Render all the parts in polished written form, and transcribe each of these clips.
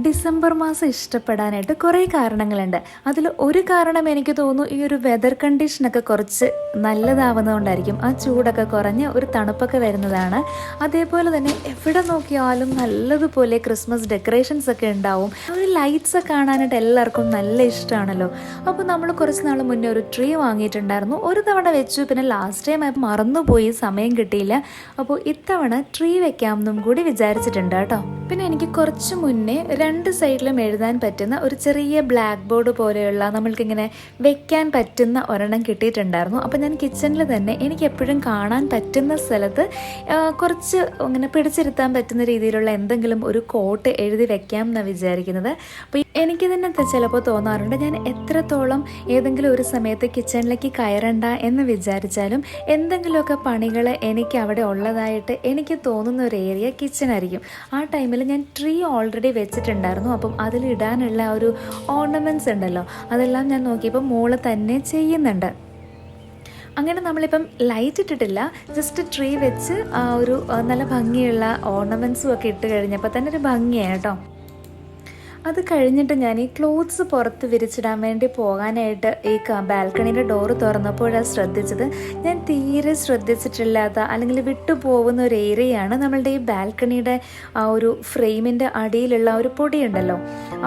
December മാസം ഇഷ്ടപ്പെടാനായിട്ട് കുറേ കാരണങ്ങളുണ്ട്. അതിൽ ഒരു കാരണം എനിക്ക് തോന്നുന്നു ഈ ഒരു വെതർ കണ്ടീഷനൊക്കെ കുറച്ച് നല്ലതാവുന്നതുകൊണ്ടായിരിക്കും. ആ ചൂടൊക്കെ കുറഞ്ഞ് ഒരു തണുപ്പൊക്കെ വരുന്നതാണ്. അതേപോലെ തന്നെ എവിടെ നോക്കിയാലും നല്ലതുപോലെ ക്രിസ്മസ് ഡെക്കറേഷൻസ് ഒക്കെ ഉണ്ടാവും. ഒരു ലൈറ്റ്സ് ഒക്കെ കാണാനായിട്ട് എല്ലാവർക്കും നല്ല ഇഷ്ടമാണല്ലോ. അപ്പോൾ നമ്മൾ കുറച്ച് നാൾ മുന്നേ ഒരു ട്രീ വാങ്ങിയിട്ടുണ്ടായിരുന്നു. ഒരു തവണ വെച്ചു, പിന്നെ ലാസ്റ്റ് ടൈം മറന്നുപോയി, സമയം കിട്ടിയില്ല. അപ്പോൾ ഇത്തവണ ട്രീ വെക്കാമെന്നും കൂടി വിചാരിച്ചിട്ടുണ്ട് കേട്ടോ. പിന്നെ എനിക്ക് കുറച്ച് മുന്നേ രണ്ട് സൈഡിലും എഴുതാൻ പറ്റുന്ന ഒരു ചെറിയ ബ്ലാക്ക് ബോർഡ് പോലെയുള്ള നമ്മൾക്കിങ്ങനെ വെക്കാൻ പറ്റുന്ന ഒരെണ്ണം കിട്ടിയിട്ടുണ്ടായിരുന്നു. അപ്പോൾ ഞാൻ കിച്ചണിൽ തന്നെ എനിക്ക് എപ്പോഴും കാണാൻ പറ്റുന്ന സ്ഥലത്ത് കുറച്ച് ഇങ്ങനെ പിടിച്ചിരുത്താൻ പറ്റുന്ന രീതിയിലുള്ള എന്തെങ്കിലും ഒരു കോട്ട് എഴുതി വെക്കാം എന്നാണ് വിചാരിക്കുന്നത്. അപ്പോൾ എനിക്ക് തന്നെ ചിലപ്പോൾ തോന്നാറുണ്ട്, ഞാൻ എത്രത്തോളം ഏതെങ്കിലും ഒരു സമയത്ത് കിച്ചണിലേക്ക് കയറണ്ട എന്ന് വിചാരിച്ചാലും എന്തെങ്കിലുമൊക്കെ പണികൾ എനിക്ക് അവിടെ ഉള്ളതായിട്ട് എനിക്ക് തോന്നുന്ന ഒരു ഏരിയ കിച്ചണായിരിക്കും. ആ ടൈമിൽ ഞാൻ ട്രീ ഓൾറെഡി വെച്ചിട്ടുണ്ടായിരുന്നു. അപ്പം അതിലിടാനുള്ള ഒരു ഓർണമെൻറ്റ്സ് ഉണ്ടല്ലോ, അതെല്ലാം ഞാൻ നോക്കിയപ്പോൾ മോള് തന്നെ ചെയ്യുന്നുണ്ട്. അങ്ങനെ നമ്മളിപ്പം ലൈറ്റ് ഇട്ടിട്ടില്ല, ജസ്റ്റ് ട്രീ വെച്ച് ഒരു നല്ല ഭംഗിയുള്ള ഓർണമെൻറ്റ്സും ഒക്കെ ഇട്ട് കഴിഞ്ഞപ്പോൾ തന്നെ ഒരു ഭംഗിയാണ് കേട്ടോ. അത് കഴിഞ്ഞിട്ട് ഞാൻ ഈ ക്ലോത്ത്സ് പുറത്ത് വിരിച്ചിടാൻ വേണ്ടി പോകാനായിട്ട് ഈ ബാൽക്കണീൻ്റെ ഡോറ് തുറന്നപ്പോഴാണ് ശ്രദ്ധിച്ചത്. ഞാൻ തീരെ ശ്രദ്ധിച്ചിട്ടില്ലാത്ത അല്ലെങ്കിൽ വിട്ടുപോകുന്ന ഒരു ഏരിയയാണ് നമ്മളുടെ ഈ ബാൽക്കണിയുടെ ആ ഒരു ഫ്രെയിമിൻ്റെ അടിയിലുള്ള ഒരു പൊടിയുണ്ടല്ലോ.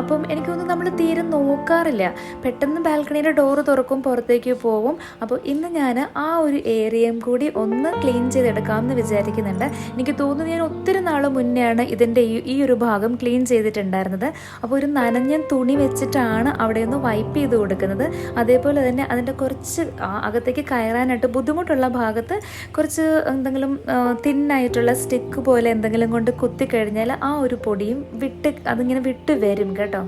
അപ്പം എനിക്കൊന്നും നമ്മൾ തീരെ നോക്കാറില്ല, പെട്ടെന്ന് ബാൽക്കണീൻ്റെ ഡോറ് തുറക്കും, പുറത്തേക്ക് പോകും. അപ്പോൾ ഇന്ന് ഞാൻ ആ ഒരു ഏരിയയും കൂടി ഒന്ന് ക്ലീൻ ചെയ്തെടുക്കാമെന്ന് വിചാരിക്കുന്നുണ്ട്. എനിക്ക് തോന്നുന്നു ഞാൻ ഒത്തിരി നാൾ മുന്നെയാണ് ഇതിൻ്റെ ഈ ഒരു ഭാഗം ക്ലീൻ ചെയ്തിട്ടുണ്ടായിരുന്നത്. അപ്പോൾ ഒരു നനഞ്ഞ തുണി വെച്ചിട്ടാണ് അവിടെ ഒന്ന് വൈപ്പ് ചെയ്ത് കൊടുക്കുന്നത്. അതേപോലെ തന്നെ അതിൻ്റെ കുറച്ച് അകത്തേക്ക് കയറാനായിട്ട് ബുദ്ധിമുട്ടുള്ള ഭാഗത്ത് കുറച്ച് എന്തെങ്കിലും തിന്നായിട്ടുള്ള സ്റ്റിക്ക് പോലെ എന്തെങ്കിലും കൊണ്ട് കുത്തിക്കഴിഞ്ഞാൽ ആ ഒരു പൊടിയും അതിങ്ങനെ വിട്ട് വരും കേട്ടോ.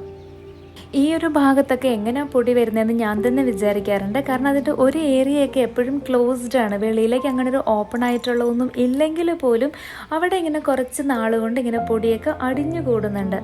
ഈ ഒരു ഭാഗത്തൊക്കെ എങ്ങനെയാണ് പൊടി വരുന്നതെന്ന് ഞാൻ തന്നെ വിചാരിക്കാറുണ്ട്. കാരണം അതിൻ്റെ ഒരു ഏരിയയൊക്കെ എപ്പോഴും ക്ലോസ്ഡ് ആണ്, വെളിയിലേക്ക് അങ്ങനെ ഒരു ഓപ്പൺ ആയിട്ടുള്ള ഒന്നും ഇല്ലെങ്കിൽ പോലും അവിടെ ഇങ്ങനെ കുറച്ച് നാളുകൊണ്ട് ഇങ്ങനെ പൊടിയൊക്കെ അടിഞ്ഞു കൂടുന്നുണ്ട്.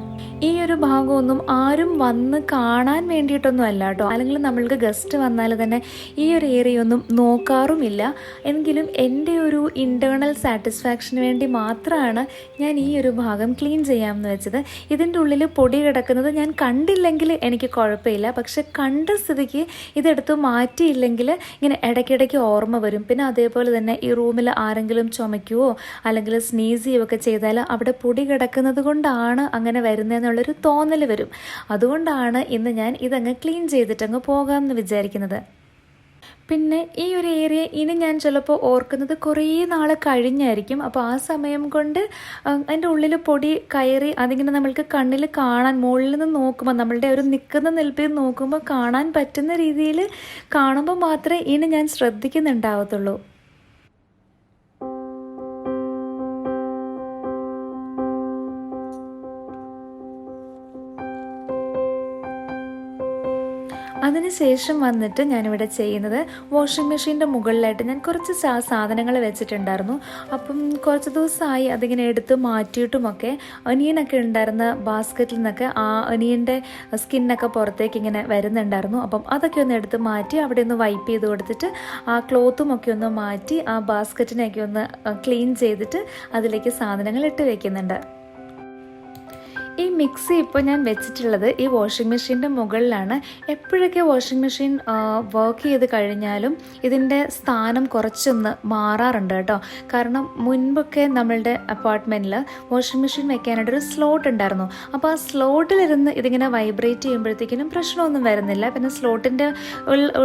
ഈ ഒരു ഭാഗമൊന്നും ആരും വന്ന് കാണാൻ വേണ്ടിയിട്ടൊന്നും അല്ല കേട്ടോ, അല്ലെങ്കിൽ നമ്മൾക്ക് ഗസ്റ്റ് വന്നാൽ തന്നെ ഈ ഒരു ഏരിയ ഒന്നും നോക്കാറുമില്ല. എങ്കിലും എൻ്റെ ഒരു ഇൻറ്റേർണൽ സാറ്റിസ്ഫാക്ഷന് വേണ്ടി മാത്രമാണ് ഞാൻ ഈ ഒരു ഭാഗം ക്ലീൻ ചെയ്യാമെന്ന് വെച്ചത്. ഇതിൻ്റെ ഉള്ളിൽ പൊടി കിടക്കുന്നത് ഞാൻ കണ്ടില്ലെങ്കിൽ എനിക്ക് കുഴപ്പമില്ല, പക്ഷെ കണ്ട സ്ഥിതിക്ക് ഇതെടുത്ത് മാറ്റിയില്ലെങ്കിൽ ഇങ്ങനെ ഇടയ്ക്കിടയ്ക്ക് ഓർമ്മ വരും. പിന്നെ അതേപോലെ തന്നെ ഈ റൂമിൽ ആരെങ്കിലും ചുമയ്ക്കുവോ അല്ലെങ്കിൽ സ്നീസ് ചെയ്യുകയൊക്കെ ചെയ്താൽ അവിടെ പൊടി കിടക്കുന്നത് കൊണ്ടാണ് അങ്ങനെ വരുന്നതെന്നുള്ളൊരു തോന്നൽ വരും. അതുകൊണ്ടാണ് ഇന്ന് ഞാൻ ഇതങ്ങ് ക്ലീൻ ചെയ്തിട്ടങ്ങ് പോകാമെന്ന് വിചാരിക്കുന്നത്. പിന്നെ ഈ ഒരു ഏരിയ ഇനി ഞാൻ ചിലപ്പോൾ ഓർക്കുന്നത് കുറേ നാൾ കഴിഞ്ഞായിരിക്കും. അപ്പോൾ ആ സമയം കൊണ്ട് അതിൻ്റെ ഉള്ളിൽ പൊടി കയറി അതിങ്ങനെ നമ്മൾക്ക് കണ്ണിൽ കാണാൻ, മുകളിൽ നിന്ന് നോക്കുമ്പോൾ നമ്മളുടെ ഒരു നിൽക്കുന്ന നിൽപ്പിൽ നോക്കുമ്പോൾ കാണാൻ പറ്റുന്ന രീതിയിൽ കാണുമ്പോൾ മാത്രമേ ഇനി ഞാൻ ശ്രദ്ധിക്കുന്നുണ്ടാവത്തുള്ളൂ. അതിനുശേഷം വന്നിട്ട് ഞാനിവിടെ ചെയ്യുന്നത് വാഷിംഗ് മെഷീൻ്റെ മുകളിലായിട്ട് ഞാൻ കുറച്ച് സാധനങ്ങൾ വെച്ചിട്ടുണ്ടായിരുന്നു. അപ്പം കുറച്ച് ദിവസമായി അതിങ്ങനെ എടുത്ത് മാറ്റിയിട്ടുമൊക്കെ അനിയനൊക്കെ ഉണ്ടായിരുന്ന ബാസ്ക്കറ്റിൽ നിന്നൊക്കെ ആ അനിയൻ്റെ സ്കിന്നൊക്കെ പുറത്തേക്ക് ഇങ്ങനെ വരുന്നുണ്ടായിരുന്നു. അപ്പം അതൊക്കെ ഒന്ന് എടുത്ത് മാറ്റി അവിടെ ഒന്ന് വൈപ്പ് ചെയ്ത് കൊടുത്തിട്ട് ആ ക്ലോത്തും ഒക്കെ ഒന്ന് മാറ്റി ആ ബാസ്ക്കറ്റിനെയൊക്കെ ഒന്ന് ക്ലീൻ ചെയ്തിട്ട് അതിലേക്ക് സാധനങ്ങൾ ഇട്ട് വയ്ക്കുന്നുണ്ട്. ഈ മിക്സി ഇപ്പോൾ ഞാൻ വെച്ചിട്ടുള്ളത് ഈ വാഷിംഗ് മെഷീൻ്റെ മുകളിലാണ്. എപ്പോഴൊക്കെ വാഷിംഗ് മെഷീൻ വർക്ക് ചെയ്ത് കഴിഞ്ഞാലും ഇതിൻ്റെ സ്ഥാനം കുറച്ചൊന്ന് മാറാറുണ്ട് കേട്ടോ. കാരണം മുൻപൊക്കെ നമ്മളുടെ അപ്പാർട്ട്മെൻറ്റിൽ വാഷിംഗ് മെഷീൻ വെക്കാനായിട്ടൊരു സ്ലോട്ട് ഉണ്ടായിരുന്നു. അപ്പോൾ ആ സ്ലോട്ടിലിരുന്ന് ഇതിങ്ങനെ വൈബ്രേറ്റ് ചെയ്യുമ്പോഴത്തേക്കിനും പ്രശ്നമൊന്നും വരുന്നില്ല. പിന്നെ സ്ലോട്ടിൻ്റെ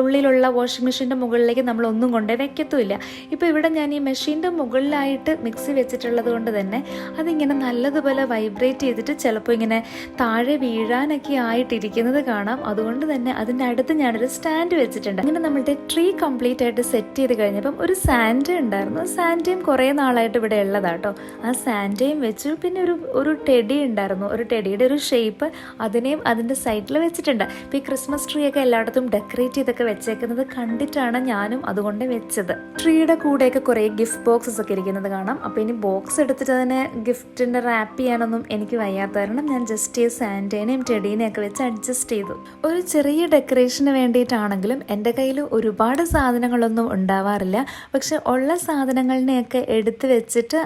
ഉള്ളിലുള്ള വാഷിംഗ് മെഷീൻ്റെ മുകളിലേക്ക് നമ്മളൊന്നും കൊണ്ടേ വെക്കത്തുമില്ല. ഇപ്പോൾ ഇവിടെ ഞാൻ ഈ മെഷീൻ്റെ മുകളിലായിട്ട് മിക്സി വെച്ചിട്ടുള്ളത് കൊണ്ട് തന്നെ അതിങ്ങനെ നല്ലതുപോലെ വൈബ്രേറ്റ് ചെയ്തിട്ട് ചിലപ്പോൾ ഇങ്ങനെ താഴെ വീഴാനൊക്കെ ആയിട്ടിരിക്കുന്നത് കാണാം. അതുകൊണ്ട് തന്നെ അതിൻ്റെ അടുത്ത് ഞാനൊരു സ്റ്റാൻഡ് വെച്ചിട്ടുണ്ട്. അങ്ങനെ നമ്മളുടെ ട്രീ കംപ്ലീറ്റ് ആയിട്ട് സെറ്റ് ചെയ്ത് കഴിഞ്ഞപ്പം ഒരു സാൻഡ ഉണ്ടായിരുന്നു. സാൻഡയും കുറേ നാളായിട്ട് ഇവിടെ ഉള്ളതാട്ടോ. ആ സാൻഡയും വെച്ചു. പിന്നെ ഒരു ടെഡി ഉണ്ടായിരുന്നു, ഒരു ടെഡിയുടെ ഒരു ഷേപ്പ്, അതിനെയും അതിൻ്റെ സൈഡിൽ വെച്ചിട്ടുണ്ട്. ഇപ്പോൾ ഈ ക്രിസ്മസ് ട്രീ ഒക്കെ എല്ലായിടത്തും ഡെക്കറേറ്റ് ചെയ്തൊക്കെ വെച്ചേക്കുന്നത് കണ്ടിട്ടാണ് ഞാനും അതുകൊണ്ട് വെച്ചത്. ട്രീയുടെ കൂടെയൊക്കെ കുറേ ഗിഫ്റ്റ് ബോക്സസ് ഒക്കെ ഇരിക്കുന്നത് കാണാം. അപ്പോൾ ഇനി ബോക്സ് എടുത്തിട്ട് അതിനെ ഗിഫ്റ്റിൻ്റെ റാപ്പ് ചെയ്യാനൊന്നും എനിക്ക് വയ്യാത്ത കാരണം ഞാൻ ജസ്റ്റ് ഈ സാൻറ്റേനെയും ടെഡീനെയൊക്കെ വെച്ച് അഡ്ജസ്റ്റ് ചെയ്തു. ഒരു ചെറിയ ഡെക്കറേഷന് വേണ്ടിയിട്ടാണെങ്കിലും എൻ്റെ കയ്യിൽ ഒരുപാട് സാധനങ്ങളൊന്നും ഉണ്ടാവാറില്ല. പക്ഷെ ഉള്ള സാധനങ്ങളിനെയൊക്കെ എടുത്ത് വെച്ചിട്ട്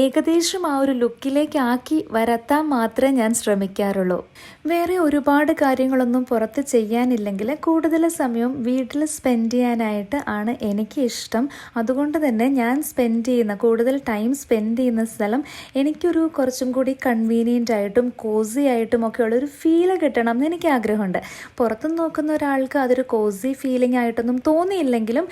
ഏകദേശം ആ ഒരു ലുക്കിലേക്ക് ആക്കി വരത്താൻ മാത്രമേ ഞാൻ ശ്രമിക്കാറുള്ളൂ. വേറെ ഒരുപാട് കാര്യങ്ങളൊന്നും പുറത്ത് ചെയ്യാനില്ലെങ്കിൽ കൂടുതൽ സമയം വീട്ടിൽ സ്പെൻഡ് ചെയ്യാനായിട്ട് ആണ് എനിക്ക് ഇഷ്ടം. അതുകൊണ്ട് തന്നെ ഞാൻ കൂടുതൽ ടൈം സ്പെൻഡ് ചെയ്യുന്ന സ്ഥലം എനിക്കൊരു കുറച്ചും കൂടി കൺവീനിയൻ്റ് ആയിട്ടും കോസി ആയിട്ടും ഒക്കെ ഉള്ളൊരു ഫീല് കിട്ടണം എന്ന് എനിക്ക് ആഗ്രഹമുണ്ട്. പുറത്തുനിന്ന് നോക്കുന്ന ഒരാൾക്ക് അതൊരു കോസി ഫീലിംഗ് ആയിട്ടൊന്നും തോന്നിയില്ലെങ്കിലും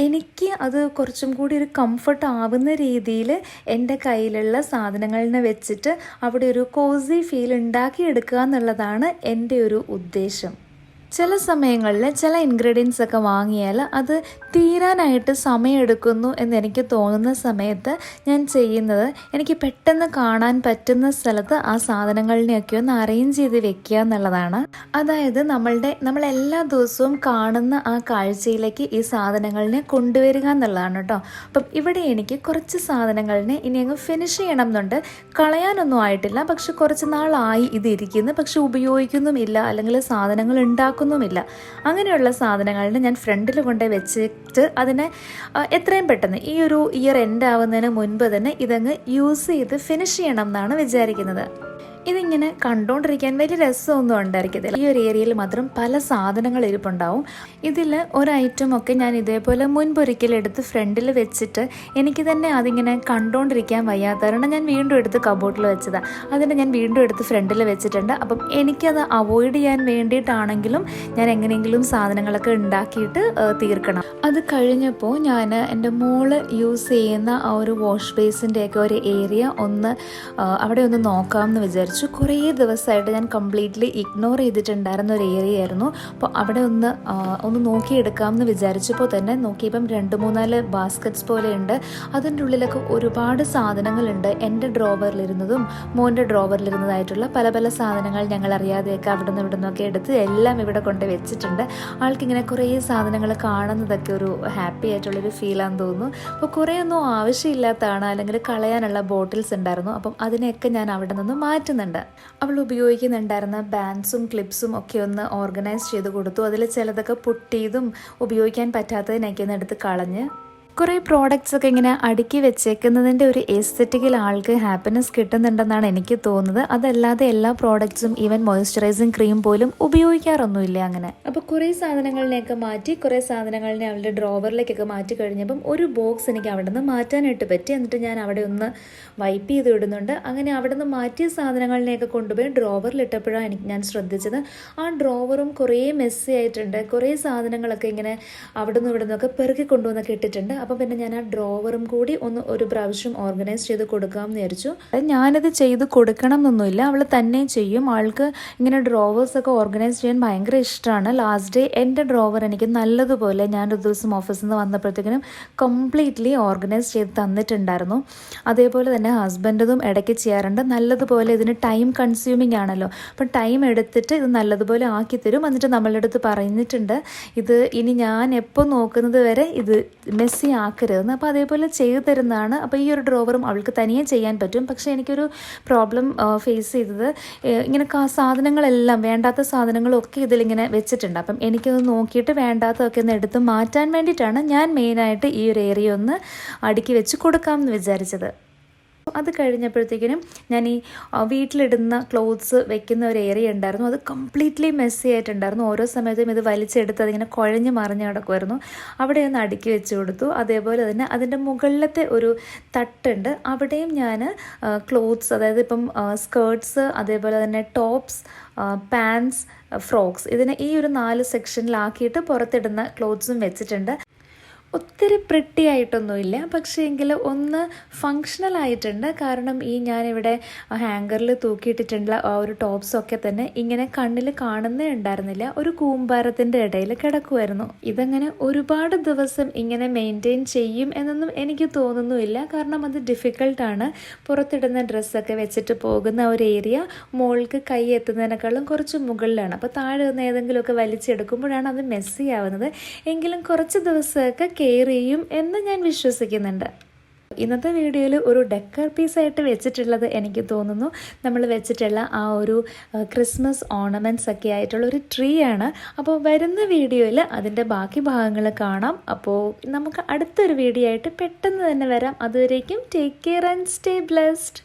എനിക്ക് അത് കുറച്ചും കൂടി ഒരു കംഫർട്ട് ആവുന്ന രീതിയിൽ എൻ്റെ കയ്യിലുള്ള സാധനങ്ങളിനെ വെച്ചിട്ട് അവിടെ ഒരു കോസി ഫീൽ ഉണ്ടാക്കിയെടുക്കുക എന്നുള്ളതാണ് എൻ്റെ ഒരു ഉദ്ദേശം. ചില സമയങ്ങളിൽ ചില ഇൻഗ്രീഡിയൻസ് ഒക്കെ വാങ്ങിയാൽ അത് തീരാനായിട്ട് സമയമെടുക്കുന്നു എന്നെനിക്ക് തോന്നുന്ന സമയത്ത് ഞാൻ ചെയ്യുന്നത് എനിക്ക് പെട്ടെന്ന് കാണാൻ പറ്റുന്ന സ്ഥലത്ത് ആ സാധനങ്ങളിനെയൊക്കെ ഒന്ന് അറേഞ്ച് ചെയ്ത് വെക്കുക എന്നുള്ളതാണ്. അതായത് നമ്മളെല്ലാ ദിവസവും കാണുന്ന ആ കാഴ്ചയിലേക്ക് ഈ സാധനങ്ങളിനെ കൊണ്ടുവരിക എന്നുള്ളതാണ് കേട്ടോ. അപ്പം ഇവിടെ എനിക്ക് കുറച്ച് സാധനങ്ങളിനെ ഇനി അങ്ങ് ഫിനിഷ് ചെയ്യണം എന്നുണ്ട്. കളയാനൊന്നും ആയിട്ടില്ല, പക്ഷെ കുറച്ച് നാളായി ഇതിരിക്കുന്നു, പക്ഷെ ഉപയോഗിക്കുന്നുമില്ല, അല്ലെങ്കിൽ സാധനങ്ങൾ ഉണ്ടാക്കുന്നുമില്ല. അങ്ങനെയുള്ള സാധനങ്ങളിനെ ഞാൻ ഫ്രണ്ടിൽ കൊണ്ടുപോയി വെച്ചിട്ട് അതിനെ എത്രയും പെട്ടെന്ന് ഈ ഒരു ഇയർ എൻഡ് ആവുന്നതിന് മുൻപ് തന്നെ ഇതങ്ങ് യൂസ് ചെയ്ത് ഫിനിഷ് ചെയ്യണം എന്നാണ് വിചാരിക്കുന്നത്. ഇതിങ്ങനെ കണ്ടുകൊണ്ടിരിക്കാൻ വലിയ രസമൊന്നും ഉണ്ടായിരിക്കത്തില്ല. ഈ ഒരു ഏരിയയിൽ മാത്രം പല സാധനങ്ങൾ ഇരിപ്പുണ്ടാവും. ഇതിൽ ഒരു ഐറ്റം ഒക്കെ ഞാൻ ഇതേപോലെ മുൻപൊരിക്കലെടുത്ത് ഫ്രണ്ടിൽ വെച്ചിട്ട് എനിക്ക് തന്നെ അതിങ്ങനെ കണ്ടുകൊണ്ടിരിക്കാൻ വയ്യാത്ത കാരണം ഞാൻ വീണ്ടും എടുത്ത് കബോർഡിൽ വെച്ചതാണ്. അതിനെ ഞാൻ വീണ്ടും എടുത്ത് ഫ്രണ്ടിൽ വെച്ചിട്ടുണ്ട്. അപ്പം എനിക്കത് അവോയ്ഡ് ചെയ്യാൻ വേണ്ടിയിട്ടാണെങ്കിലും ഞാൻ എങ്ങനെയെങ്കിലും സാധനങ്ങളൊക്കെ ഉണ്ടാക്കിയിട്ട് തീർക്കണം. അത് കഴിഞ്ഞപ്പോൾ ഞാൻ എൻ്റെ മോള് യൂസ് ചെയ്യുന്ന ആ ഒരു വാഷ് ബേസിൻ്റെയൊക്കെ ഒരു ഏരിയ അവിടെ ഒന്ന് നോക്കാമെന്ന് വിചാരിച്ചു. കുറേ ദിവസമായിട്ട് ഞാൻ കംപ്ലീറ്റ്ലി ഇഗ്നോർ ചെയ്തിട്ടുണ്ടായിരുന്ന ഒരു ഏരിയ ആയിരുന്നു. അപ്പോൾ അവിടെ ഒന്ന് നോക്കിയെടുക്കാമെന്ന് വിചാരിച്ചപ്പോൾ തന്നെ നോക്കിയപ്പം 2-3 ബാസ്ക്കറ്റ്സ് പോലെയുണ്ട്. അതിൻ്റെ ഉള്ളിലൊക്കെ ഒരുപാട് സാധനങ്ങളുണ്ട്. എൻ്റെ ഡ്രോവറിലിരുന്നതും മോൻ്റെ ഡ്രോവറിലിരുന്നതായിട്ടുള്ള പല പല സാധനങ്ങൾ ഞങ്ങൾ അറിയാതെയൊക്കെ അവിടെ നിന്ന് ഇവിടെ നിന്നൊക്കെ എടുത്ത് എല്ലാം ഇവിടെ കൊണ്ട് വെച്ചിട്ടുണ്ട്. ആൾക്കിങ്ങനെ കുറേ സാധനങ്ങൾ കാണുന്നതൊക്കെ ഒരു ഹാപ്പി ആയിട്ടുള്ളൊരു ഫീലാണെന്ന് തോന്നുന്നു. അപ്പോൾ കുറേ ഒന്നും ആവശ്യമില്ലാത്തതാണ്, അല്ലെങ്കിൽ കളയാനുള്ള ബോട്ടിൽസ് ഉണ്ടായിരുന്നു. അപ്പം അതിനെയൊക്കെ ഞാൻ അവിടെ നിന്ന് മാറ്റുന്നുണ്ട്. അവൾ ഉപയോഗിക്കുന്നുണ്ടായിരുന്ന ബാൻഡ്സും ക്ലിപ്സും ഒക്കെ ഒന്ന് ഓർഗനൈസ് ചെയ്ത് കൊടുത്തു. അതിൽ ചിലതൊക്കെ പൊട്ടിയതും ഉപയോഗിക്കാൻ പറ്റാത്തതിനൊക്കെ ഒന്ന് എടുത്ത് കളഞ്ഞ് കുറേ പ്രോഡക്റ്റ്സ് ഒക്കെ ഇങ്ങനെ അടുക്കി വെച്ചേക്കുന്നതിൻ്റെ ഒരു എസ്തെറ്റിക്കിൽ ആൾക്ക് ഹാപ്പിനെസ് കിട്ടുന്നുണ്ടെന്നാണ് എനിക്ക് തോന്നുന്നത്. അതല്ലാതെ എല്ലാ പ്രോഡക്റ്റ്സും ഈവൻ മോയ്സ്ചറൈസിങ് ക്രീം പോലും ഉപയോഗിക്കാറൊന്നുമില്ല അങ്ങനെ. അപ്പോൾ കുറേ സാധനങ്ങളിനെയൊക്കെ മാറ്റി കുറേ സാധനങ്ങളിനെ അവളുടെ ഡ്രോവറിലേക്കൊക്കെ മാറ്റി കഴിഞ്ഞപ്പം ഒരു ബോക്സ് എനിക്ക് അവിടെ നിന്ന് മാറ്റാനായിട്ട് പറ്റി. എന്നിട്ട് ഞാൻ അവിടെ ഒന്ന് വൈപ്പ് ചെയ്ത് ഇടുന്നുണ്ട്. അങ്ങനെ അവിടെ നിന്ന് മാറ്റിയ സാധനങ്ങളിനെയൊക്കെ കൊണ്ടുപോയി ഡ്രോവറിലിട്ടപ്പോഴാണ് ഞാൻ ശ്രദ്ധിച്ചത് ആ ഡ്രോവറും കുറേ മെസ്സി ആയിട്ടുണ്ട്. കുറേ സാധനങ്ങളൊക്കെ ഇങ്ങനെ അവിടെ നിന്ന് ഇവിടെ നിന്നൊക്കെ പെറുക്കി കൊണ്ടുവന്നൊക്കെ ഇട്ടിട്ടുണ്ട്. അപ്പോൾ പിന്നെ ഞാൻ ആ ഡ്രോവറും കൂടി ഒരു പ്രാവശ്യം ഓർഗനൈസ് ചെയ്ത് കൊടുക്കാമെന്ന് വിചാരിച്ചു. ഞാനത് ചെയ്ത് കൊടുക്കണം എന്നൊന്നുമില്ല, അവൾ തന്നെ ചെയ്യും. ആൾക്ക് ഇങ്ങനെ ഡ്രോവേഴ്സൊക്കെ ഓർഗനൈസ് ചെയ്യാൻ ഭയങ്കര ഇഷ്ടമാണ്. ലാസ്റ്റ് ഡേ എൻ്റെ ഡ്രോവർ എനിക്ക് നല്ലതുപോലെ ഞാനൊരു ദിവസം ഓഫീസിൽ നിന്ന് വന്നപ്പോഴത്തേക്കിനും കംപ്ലീറ്റ്ലി ഓർഗനൈസ് ചെയ്ത് തന്നിട്ടുണ്ടായിരുന്നു. അതേപോലെ തന്നെ ഹസ്ബൻഡതും ഇടയ്ക്ക് ചെയ്യാറുണ്ട്. നല്ലതുപോലെ ഇതിന് ടൈം കൺസ്യൂമിങ് ആണല്ലോ, അപ്പം ടൈം എടുത്തിട്ട് ഇത് നല്ലതുപോലെ ആക്കി തരും. എന്നിട്ട് നമ്മളുടെ അടുത്ത് പറഞ്ഞിട്ടുണ്ട് ഇത് ഇനി ഞാൻ എപ്പോൾ നോക്കുന്നത് വരെ ഇത് മെസ്സി ആക്കരുതെന്ന്. അപ്പോൾ അതേപോലെ ചെയ്തു തരുന്നതാണ്. അപ്പോൾ ഈ ഒരു ഡ്രോവറും അവൾക്ക് തനിയെ ചെയ്യാൻ പറ്റും. പക്ഷേ എനിക്കൊരു പ്രോബ്ലം ഫേസ് ചെയ്തത് ഇങ്ങനെ സാധനങ്ങളെല്ലാം വേണ്ടാത്ത സാധനങ്ങളൊക്കെ ഇതിലിങ്ങനെ വെച്ചിട്ടുണ്ട്. അപ്പം എനിക്കത് നോക്കിയിട്ട് വേണ്ടാത്തതൊക്കെ ഒന്ന് എടുത്ത് മാറ്റാൻ വേണ്ടിയിട്ടാണ് ഞാൻ മെയിനായിട്ട് ഈ ഒരു ഏരിയ ഒന്ന് അടുക്കി വെച്ച് കൊടുക്കാമെന്ന് വിചാരിച്ചത്. അത് കഴിഞ്ഞപ്പോഴത്തേക്കിനും ഞാൻ ഈ വീട്ടിലിടുന്ന ക്ലോത്ത്സ് വെക്കുന്ന ഒരു ഏരിയ ഉണ്ടായിരുന്നു. അത് കംപ്ലീറ്റ്ലി മെസ്സി ആയിട്ടുണ്ടായിരുന്നു. ഓരോ സമയത്തും ഇത് വലിച്ചെടുത്ത് അതിങ്ങനെ കുഴഞ്ഞ് മറിഞ്ഞ് കിടക്കുമായിരുന്നു. അവിടെ ഒന്ന് അടുക്കി വെച്ച് കൊടുത്തു. അതേപോലെ തന്നെ അതിൻ്റെ മുകളിലത്തെ ഒരു തട്ടുണ്ട്, അവിടെയും ഞാൻ ക്ലോത്ത്സ്, അതായത് ഇപ്പം സ്കേർട്ട്സ്, അതേപോലെ തന്നെ ടോപ്സ്, പാൻസ്, ഫ്രോക്സ്, ഇതിനെ ഈ ഒരു 4 സെക്ഷനിലാക്കിയിട്ട് പുറത്തിടുന്ന ക്ലോത്ത്സും വെച്ചിട്ടുണ്ട്. ഒത്തിരി പ്രിട്ടി ആയിട്ടൊന്നുമില്ല, പക്ഷേ എങ്കിൽ ഒന്ന് ഫങ്ഷണൽ ആയിട്ടുണ്ട്. കാരണം ഈ ഞാനിവിടെ ഹാങ്കറിൽ തൂക്കിയിട്ടിട്ടുള്ള ആ ഒരു ടോപ്സൊക്കെ തന്നെ ഇങ്ങനെ കണ്ണിൽ കാണുന്നേ ഉണ്ടായിരുന്നില്ല, ഒരു കൂമ്പാരത്തിൻ്റെ ഇടയിൽ കിടക്കുമായിരുന്നു. ഇതങ്ങനെ ഒരുപാട് ദിവസം ഇങ്ങനെ മെയിൻറ്റെയിൻ ചെയ്യും എന്നൊന്നും എനിക്ക് തോന്നുന്നുമില്ല. കാരണം അത് ഡിഫിക്കൽട്ടാണ്. പുറത്തിടുന്ന ഡ്രസ്സൊക്കെ വെച്ചിട്ട് പോകുന്ന ഒരു ഏരിയ മോൾക്ക് കൈ എത്തുന്നതിനേക്കാളും കുറച്ച് മുകളിലാണ്. അപ്പോൾ താഴെ നിന്ന് ഏതെങ്കിലുമൊക്കെ വലിച്ചെടുക്കുമ്പോഴാണ് അത് മെസ്സി ആവുന്നത്. എങ്കിലും കുറച്ച് ദിവസമൊക്കെ കെയർ ചെയ്യും എന്ന് ഞാൻ വിശ്വസിക്കുന്നുണ്ട്. ഇന്നത്തെ വീഡിയോയിൽ ഒരു ഡെക്കർ പീസായിട്ട് വെച്ചിട്ടുള്ളത് എനിക്ക് തോന്നുന്നു നമ്മൾ വെച്ചിട്ടുള്ള ആ ഒരു ക്രിസ്മസ് ഓർണമെൻറ്റ്സ് ഒക്കെ ആയിട്ടുള്ള ഒരു ട്രീ ആണ്. അപ്പോൾ വരുന്ന വീഡിയോയിൽ അതിൻ്റെ ബാക്കി ഭാഗങ്ങൾ കാണാം. അപ്പോൾ നമുക്ക് അടുത്തൊരു വീഡിയോ ആയിട്ട് പെട്ടെന്ന് തന്നെ വരാം. അതുവരേക്കും take care and stay blessed.